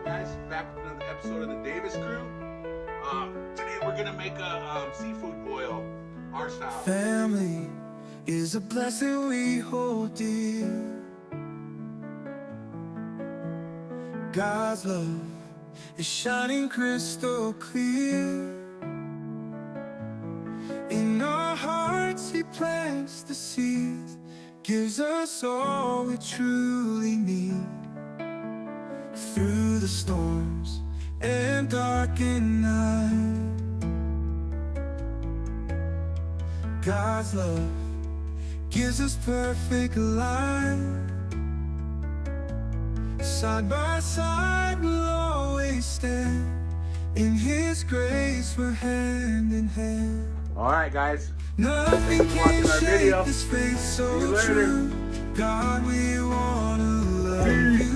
guys? Back with another episode of the Davis Crew. Today we're gonna make a seafood boil, our style. Family is a blessing we hold dear. God's love is shining crystal clear. In our hearts He plants the seeds, gives us all we truly need. Through the storms and darkened night, God's love gives us perfect life. Side by side we'll always stand. In His grace we're hand in hand. Alright guys, Nothing watching can our shake video. this faith See you so later. true. God, we wanna love You.